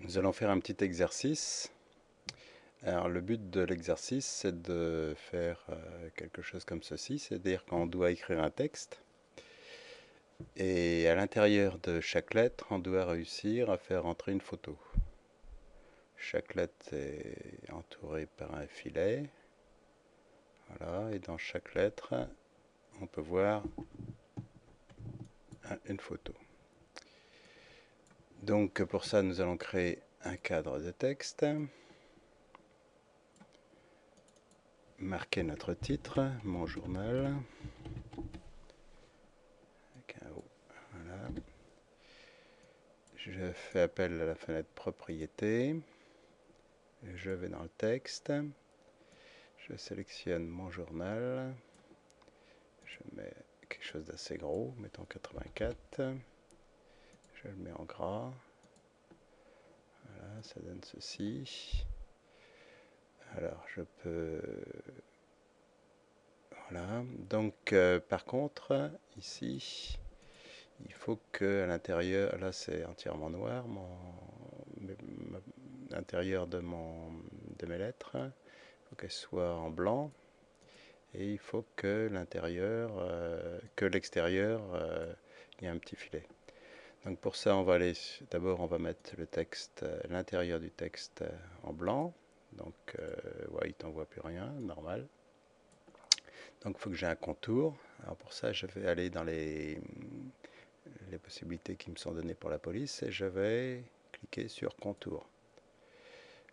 Nous allons faire un petit exercice. Alors le but de l'exercice, c'est de faire quelque chose comme ceci, c'est-à-dire qu'on doit écrire un texte et à l'intérieur de chaque lettre, on doit réussir à faire entrer une photo. Chaque lettre est entourée par un filet, voilà, et dans chaque lettre, on peut voir une photo. Donc pour ça, nous allons créer un cadre de texte, marquer notre titre, mon journal, avec un O, voilà. Je fais appel à la fenêtre propriété. Je vais dans le texte. Je sélectionne mon journal. Je mets quelque chose d'assez gros, mettons 84. Je le mets en gras. Voilà, ça donne ceci. Alors, je peux... Voilà. Donc, par contre, ici, il faut que à l'intérieur... Là, c'est entièrement noir, l'intérieur de mes lettres. Il faut qu'elles soient en blanc. Et il faut que l'intérieur, que l'extérieur, il y ait un petit filet. Donc pour ça, on va aller d'abord, on va mettre le texte, l'intérieur du texte en blanc. Donc, ouais, il t'envoie plus rien, normal. Donc il faut que j'ai un contour. Alors pour ça, je vais aller dans les possibilités qui me sont données pour la police et je vais cliquer sur contour.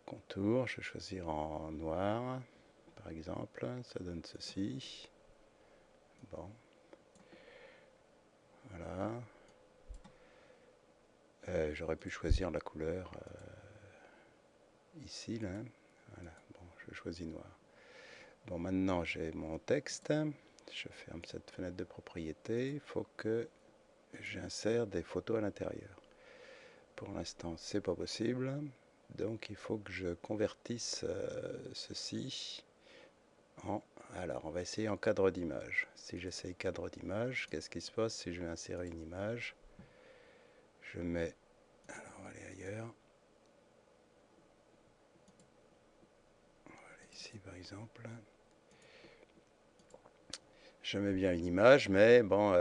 Contour, je vais choisir en noir, par exemple, ça donne ceci. Bon, voilà. J'aurais pu choisir la couleur ici, là. Voilà, bon, je choisis noir. Bon, maintenant j'ai mon texte. Je ferme cette fenêtre de propriété. Il faut que j'insère des photos à l'intérieur. Pour l'instant, c'est pas possible. Donc il faut que je convertisse ceci en... Alors, on va essayer en cadre d'image. Si j'essaye cadre d'image, qu'est-ce qui se passe si je vais insérer une image? Je mets... Alors, on va aller ailleurs. Ici, par exemple. Je mets bien une image, mais bon,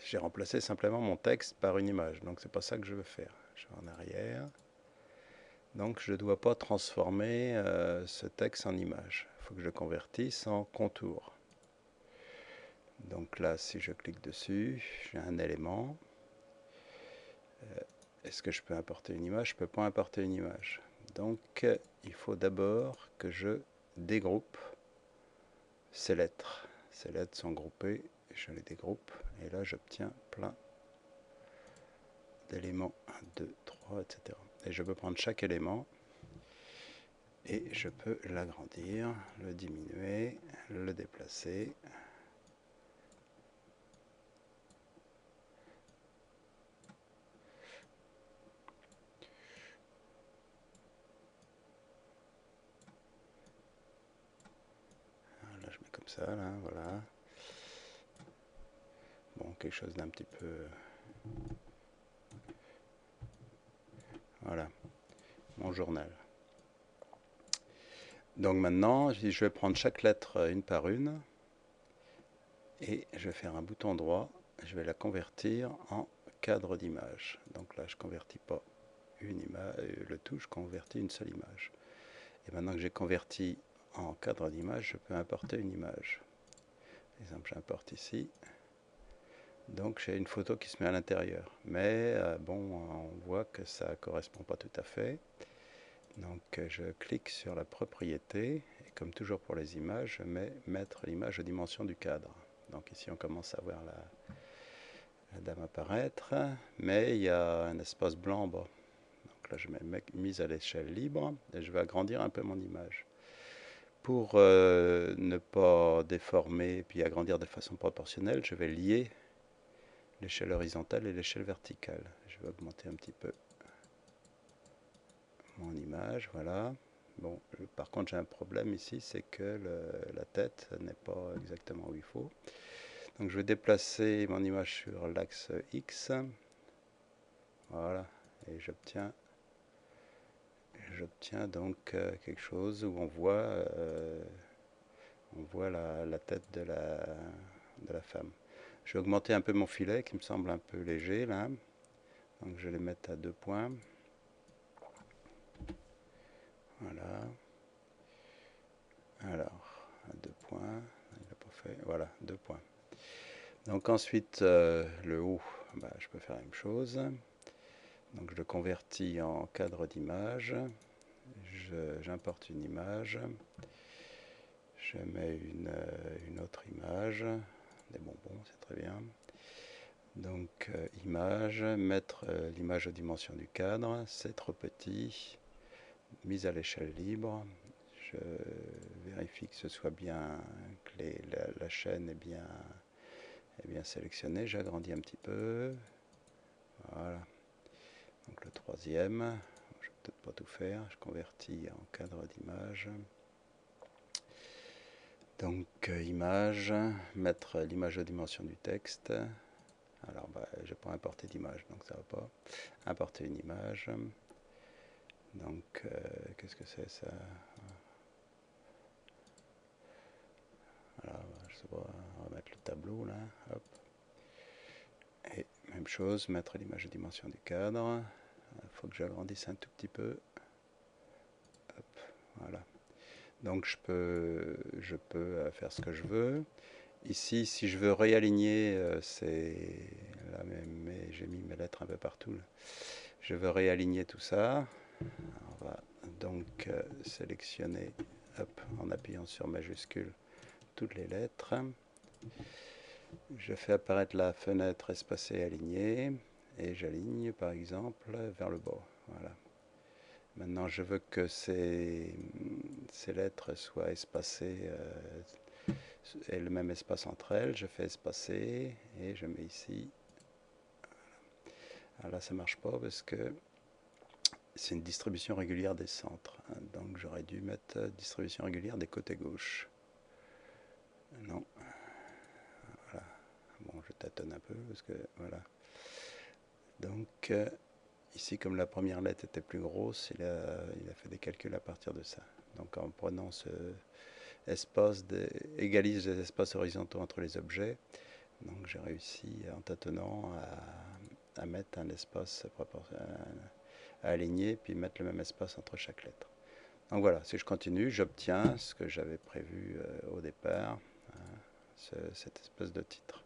j'ai remplacé simplement mon texte par une image. Donc, c'est pas ça que je veux faire. Je vais en arrière. Donc, je ne dois pas transformer ce texte en image. Il faut que je le convertisse en contour. Donc là, si je clique dessus, j'ai un élément. Est-ce que je peux importer une image? Je ne peux pas importer une image. Donc, il faut d'abord que je dégroupe ces lettres. Ces lettres sont groupées, je les dégroupe, et là j'obtiens plein d'éléments, 1, 2, 3, etc. Et je peux prendre chaque élément, et je peux l'agrandir, le diminuer, le déplacer. Là je mets comme ça, là, voilà. Bon, quelque chose d'un petit peu... Voilà, mon journal. Donc maintenant, je vais prendre chaque lettre une par une, et je vais faire un bouton droit, je vais la convertir en cadre d'image. Donc là, je ne convertis pas une image, le tout, je convertis une seule image. Et maintenant que j'ai converti en cadre d'image, je peux importer une image. Par exemple, j'importe ici. Donc j'ai une photo qui se met à l'intérieur. Mais bon, on voit que ça ne correspond pas tout à fait. Donc je clique sur la propriété. Et comme toujours pour les images, je mets mettre l'image aux dimensions du cadre. Donc ici on commence à voir la dame apparaître. Mais il y a un espace blanc en bas. Donc là je mets mise à l'échelle libre. Et je vais agrandir un peu mon image. Pour ne pas déformer et puis agrandir de façon proportionnelle, je vais lier l'échelle horizontale et l'échelle verticale. Je vais augmenter un petit peu mon image, voilà. Bon, par contre j'ai un problème ici, c'est que la tête n'est pas exactement où il faut. Donc je vais déplacer mon image sur l'axe X. Voilà, et j'obtiens j'obtiens donc quelque chose où on voit la tête de la femme. Je vais augmenter un peu mon filet qui me semble un peu léger là. Donc je vais le mettre à 2 points. Voilà. Alors, à 2 points. Il n'a pas fait. Voilà, 2 points. Donc ensuite, le haut, bah, je peux faire la même chose. Donc je le convertis en cadre d'image. J'importe une image. Je mets une autre image. Des bonbons, c'est très bien. Donc image, mettre l'image aux dimensions du cadre, c'est trop petit. Mise à l'échelle libre. Je vérifie que ce soit bien, que la chaîne est bien sélectionnée. J'agrandis un petit peu. Voilà. Donc le troisième, je ne vais peut-être pas tout faire. Je convertis en cadre d'image. Donc image, mettre l'image aux dimensions du texte. Alors bah, je n'ai pas importé d'image, donc ça ne va pas. Importer une image. Donc qu'est-ce que c'est ça? Voilà, je sais pas, on va mettre le tableau là. Hop. Et même chose, mettre l'image aux dimensions du cadre. Il faut que j'agrandisse un tout petit peu. Hop, voilà. Donc je peux faire ce que je veux. Ici, si je veux réaligner, c'est là même, j'ai mis mes lettres un peu partout. Là. Je veux réaligner tout ça. On va donc sélectionner, hop, en appuyant sur majuscule, toutes les lettres. Je fais apparaître la fenêtre espacée alignée et j'aligne par exemple vers le bas. Voilà. Maintenant, je veux que ces lettres soient espacées et le même espace entre elles. Je fais espacer et je mets ici. Alors là, ça ne marche pas parce que c'est une distribution régulière des centres. Donc, j'aurais dû mettre distribution régulière des côtés gauche. Non. Voilà. Bon, je tâtonne un peu parce que voilà. Donc, ici, comme la première lettre était plus grosse, il a fait des calculs à partir de ça. Donc, en prenant ce espace, égalise les espaces horizontaux entre les objets. Donc, j'ai réussi, en tâtonnant, à mettre un espace à aligner, puis mettre le même espace entre chaque lettre. Donc voilà, si je continue, j'obtiens ce que j'avais prévu au départ, cette espèce de titre.